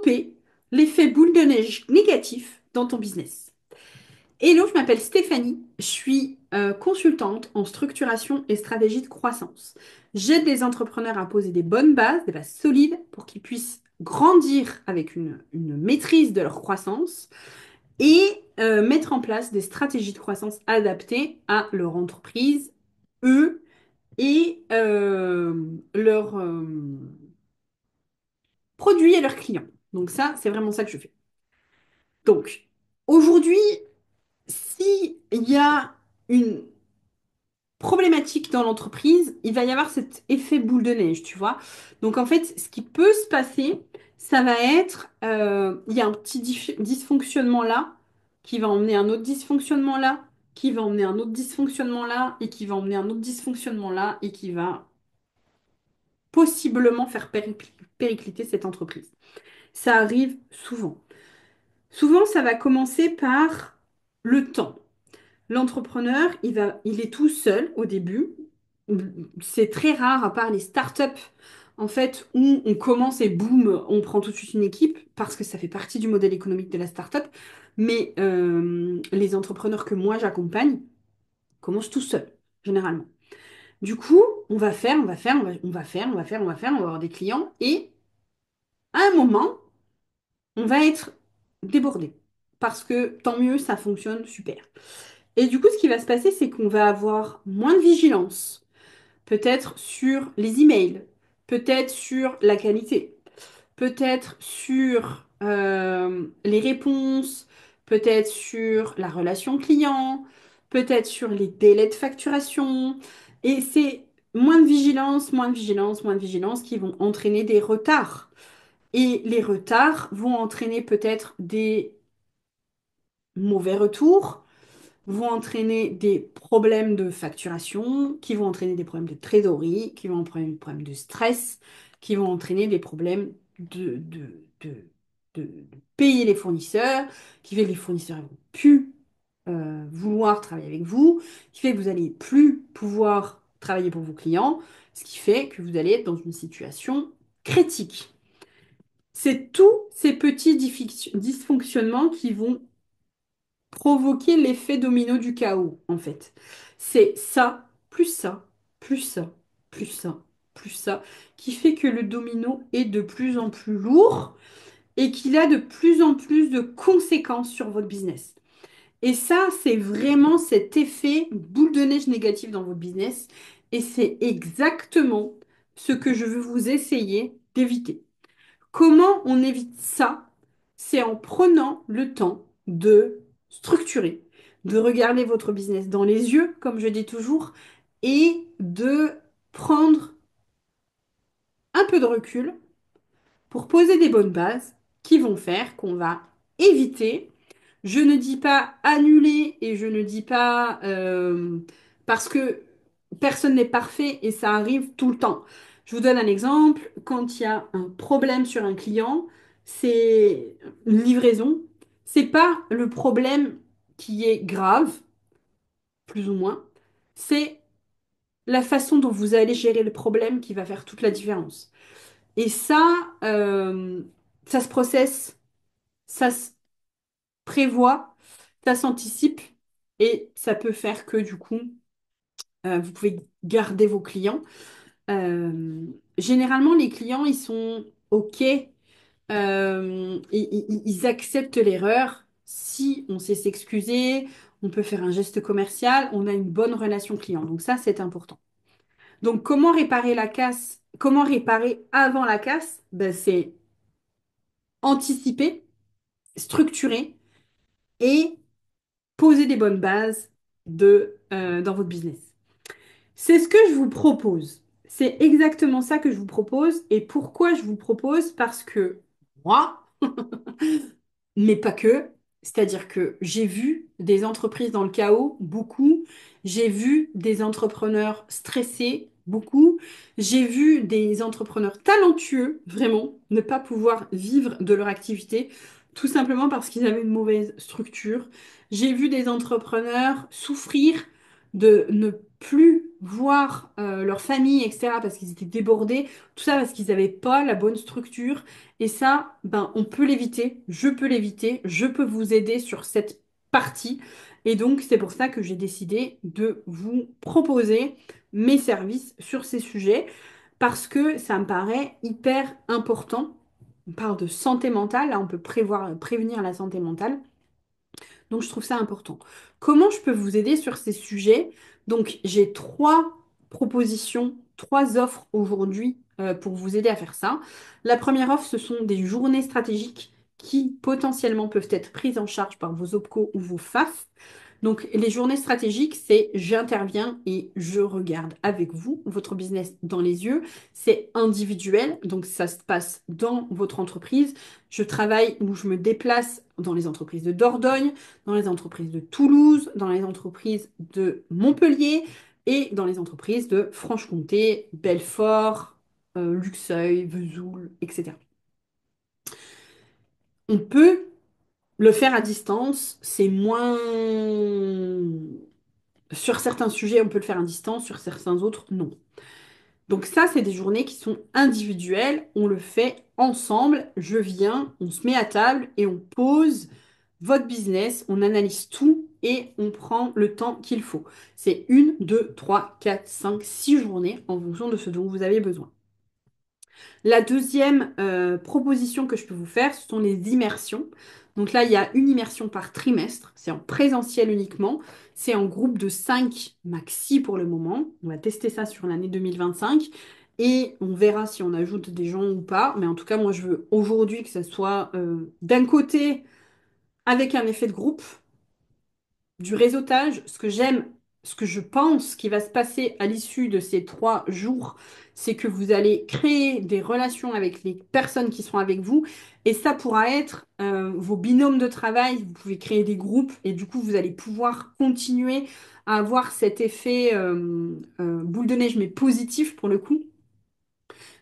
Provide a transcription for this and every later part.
stopper l'effet boule de neige négatif dans ton business. Hello, je m'appelle Stéphanie, je suis consultante en structuration et stratégie de croissance. J'aide les entrepreneurs à poser des bases solides pour qu'ils puissent grandir avec une maîtrise de leur croissance et mettre en place des stratégies de croissance adaptées à leur entreprise, eux et leurs produits et leurs clients. Donc ça, c'est vraiment ça que je fais. Donc, aujourd'hui, s'il y a une problématique dans l'entreprise, il va y avoir cet effet boule de neige, tu vois. Donc en fait, ce qui peut se passer, ça va être, il y a un petit dysfonctionnement là, qui va emmener un autre dysfonctionnement là, qui va emmener un autre dysfonctionnement là, et qui va emmener un autre dysfonctionnement là, et qui va possiblement faire péricliter cette entreprise. Ça arrive souvent. Souvent, ça va commencer par le temps. L'entrepreneur, il est tout seul au début. C'est très rare, à part les startups, en fait, où on commence et boum, on prend tout de suite une équipe, parce que ça fait partie du modèle économique de la startup. Mais les entrepreneurs que moi j'accompagne commencent tout seuls, généralement. Du coup, on va faire, on va faire, on va faire, on va faire, on va faire, on va avoir des clients, et à un moment, on va être débordé. Parce que tant mieux, ça fonctionne super. Et du coup, ce qui va se passer, c'est qu'on va avoir moins de vigilance, peut-être sur les emails, peut-être sur la qualité, peut-être sur les réponses, peut-être sur la relation client, peut-être sur les délais de facturation. Et c'est moins de vigilance, moins de vigilance, moins de vigilance qui vont entraîner des retards. Et les retards vont entraîner peut-être des mauvais retours, vont entraîner des problèmes de facturation, qui vont entraîner des problèmes de trésorerie, qui vont entraîner des problèmes de stress, qui vont entraîner des problèmes de payer les fournisseurs, qui fait que les fournisseurs ne vont plus vouloir travailler avec vous, qui fait que vous allez plus pouvoir travailler pour vos clients, ce qui fait que vous allez être dans une situation critique. C'est tous ces petits dysfonctionnements qui vont provoquer l'effet domino du chaos, en fait. C'est ça, plus ça, plus ça, plus ça, plus ça, qui fait que le domino est de plus en plus lourd et qu'il a de plus en plus de conséquences sur votre business. Et ça, c'est vraiment cet effet boule de neige négatif dans votre business. Et c'est exactement ce que je veux vous essayer d'éviter. Comment on évite ça? C'est en prenant le temps de structurer, de regarder votre business dans les yeux, comme je dis toujours, et de prendre un peu de recul pour poser des bonnes bases qui vont faire qu'on va éviter. Je ne dis pas annuler et je ne dis pas parce que personne n'est parfait et ça arrive tout le temps. Je vous donne un exemple. Quand il y a un problème sur un client, c'est une livraison. C'est pas le problème qui est grave, plus ou moins. C'est la façon dont vous allez gérer le problème qui va faire toute la différence. Et ça, ça se processe, ça se prévoit, ça s'anticipe et ça peut faire que du coup, vous pouvez garder vos clients. Généralement, les clients, ils sont OK, ils acceptent l'erreur. Si on sait s'excuser, on peut faire un geste commercial, on a une bonne relation client. Donc ça, c'est important. Donc comment réparer la casse? Comment réparer avant la casse? Ben, c'est anticiper, structurer et poser des bonnes bases dans votre business. C'est ce que je vous propose. C'est exactement ça que je vous propose. Et pourquoi je vous propose? Parce que moi, mais pas que. C'est-à-dire que j'ai vu des entreprises dans le chaos, beaucoup. J'ai vu des entrepreneurs stressés, beaucoup. J'ai vu des entrepreneurs talentueux, vraiment, ne pas pouvoir vivre de leur activité, tout simplement parce qu'ils avaient une mauvaise structure. J'ai vu des entrepreneurs souffrir de ne plus voir leur famille, etc., parce qu'ils étaient débordés, tout ça parce qu'ils n'avaient pas la bonne structure. Et ça, ben, on peut l'éviter, je peux l'éviter, je peux vous aider sur cette partie. Et donc, c'est pour ça que j'ai décidé de vous proposer mes services sur ces sujets, parce que ça me paraît hyper important. On parle de santé mentale, là, on peut prévenir la santé mentale. Donc, je trouve ça important. Comment je peux vous aider sur ces sujets? Donc, j'ai trois propositions, trois offres aujourd'hui pour vous aider à faire ça. La première offre, ce sont des journées stratégiques qui potentiellement peuvent être prises en charge par vos OPCO ou vos FAF. Donc, les journées stratégiques, c'est j'interviens et je regarde avec vous votre business dans les yeux. C'est individuel, donc ça se passe dans votre entreprise. Je travaille ou je me déplace dans les entreprises de Dordogne, dans les entreprises de Toulouse, dans les entreprises de Montpellier et dans les entreprises de Franche-Comté, Belfort, Luxeuil, Vesoul, etc. On peut le faire à distance, c'est moins... Sur certains sujets, on peut le faire à distance, sur certains autres, non. Donc ça, c'est des journées qui sont individuelles, on le fait ensemble, je viens, on se met à table et on pose votre business, on analyse tout et on prend le temps qu'il faut. C'est une, deux, trois, quatre, cinq, six journées en fonction de ce dont vous avez besoin. La deuxième proposition que je peux vous faire, ce sont les immersions. Donc là, il y a une immersion par trimestre. C'est en présentiel uniquement. C'est en groupe de 5 maxi pour le moment. On va tester ça sur l'année 2025. Et on verra si on ajoute des gens ou pas. Mais en tout cas, moi, je veux aujourd'hui que ça soit d'un côté avec un effet de groupe, du réseautage. Ce que j'aime, ce que je pense qui va se passer à l'issue de ces 3 jours, c'est que vous allez créer des relations avec les personnes qui seront avec vous. Et ça pourra être vos binômes de travail. Vous pouvez créer des groupes et du coup, vous allez pouvoir continuer à avoir cet effet boule de neige, mais positif pour le coup.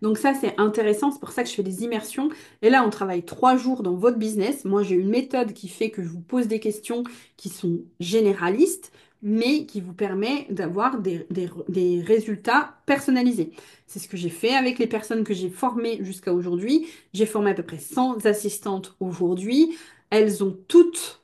Donc ça, c'est intéressant, c'est pour ça que je fais des immersions. Et là, on travaille 3 jours dans votre business. Moi, j'ai une méthode qui fait que je vous pose des questions qui sont généralistes, mais qui vous permet d'avoir des résultats personnalisés. C'est ce que j'ai fait avec les personnes que j'ai formées jusqu'à aujourd'hui. J'ai formé à peu près 100 assistantes aujourd'hui. Elles ont toutes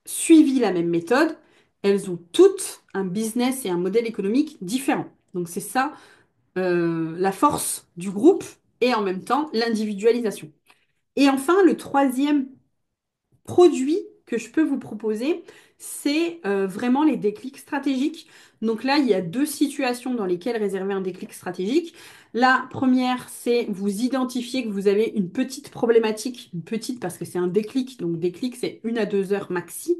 suivi la même méthode. Elles ont toutes un business et un modèle économique différent. Donc c'est ça la force du groupe et en même temps l'individualisation. Et enfin, le troisième produit que je peux vous proposer, c'est vraiment les déclics stratégiques. Donc là, il y a 2 situations dans lesquelles réserver un déclic stratégique. La première, c'est vous identifier que vous avez une petite problématique, une petite parce que c'est un déclic, donc déclic, c'est 1 à 2 heures maxi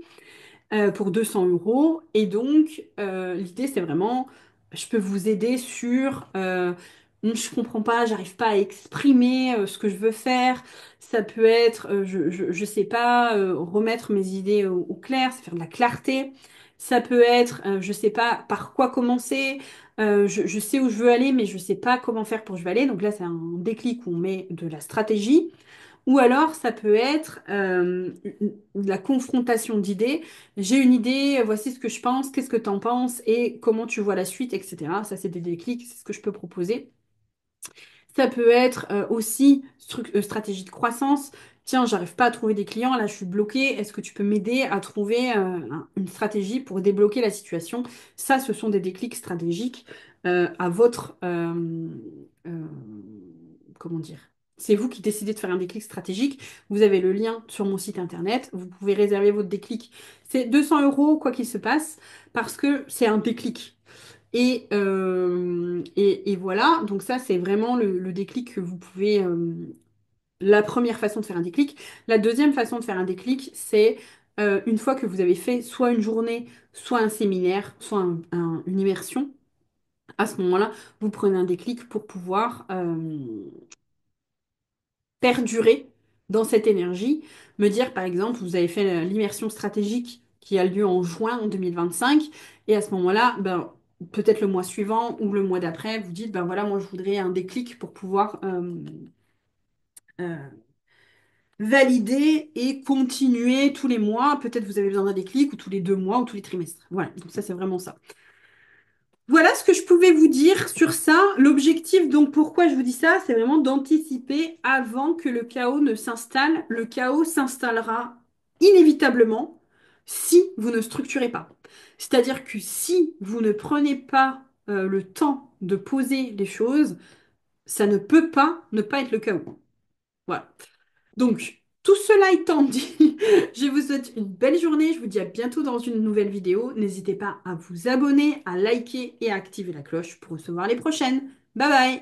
pour 200 euros. Et donc, l'idée, c'est vraiment, je peux vous aider sur, je comprends pas, j'arrive pas à exprimer ce que je veux faire. Ça peut être, je sais pas, remettre mes idées au clair, c'est faire de la clarté. Ça peut être, je sais pas par quoi commencer. Je sais où je veux aller, mais je sais pas comment faire pour où je vais aller. Donc là, c'est un déclic où on met de la stratégie. Ou alors, ça peut être la confrontation d'idées. J'ai une idée, voici ce que je pense, qu'est-ce que tu en penses et comment tu vois la suite, etc. Ça, c'est des déclics, c'est ce que je peux proposer. Ça peut être aussi stratégie de croissance. Tiens, j'arrive pas à trouver des clients, là je suis bloquée. Est-ce que tu peux m'aider à trouver une stratégie pour débloquer la situation? Ça, ce sont des déclics stratégiques à votre... euh, comment dire? C'est vous qui décidez de faire un déclic stratégique. Vous avez le lien sur mon site internet. Vous pouvez réserver votre déclic. C'est 200 euros, quoi qu'il se passe, parce que c'est un déclic. Et voilà, donc ça c'est vraiment le déclic que vous pouvez... la première façon de faire un déclic. La deuxième façon de faire un déclic, c'est une fois que vous avez fait soit une journée, soit un séminaire, soit une immersion, à ce moment-là, vous prenez un déclic pour pouvoir perdurer dans cette énergie. Me dire, par exemple, vous avez fait l'immersion stratégique qui a lieu en juin 2025, et à ce moment-là, ben, peut-être le mois suivant ou le mois d'après, vous dites, ben voilà, moi je voudrais un déclic pour pouvoir euh, valider et continuer tous les mois. Peut-être vous avez besoin d'un déclic ou tous les 2 mois ou tous les trimestres. Voilà, donc ça c'est vraiment ça. Voilà ce que je pouvais vous dire sur ça. L'objectif, donc, pourquoi je vous dis ça, c'est vraiment d'anticiper avant que le chaos ne s'installe. Le chaos s'installera inévitablement si vous ne structurez pas. C'est-à-dire que si vous ne prenez pas le temps de poser les choses, ça ne peut pas ne pas être le chaos. Voilà. Donc, tout cela étant dit, je vous souhaite une belle journée. Je vous dis à bientôt dans une nouvelle vidéo. N'hésitez pas à vous abonner, à liker et à activer la cloche pour recevoir les prochaines. Bye bye!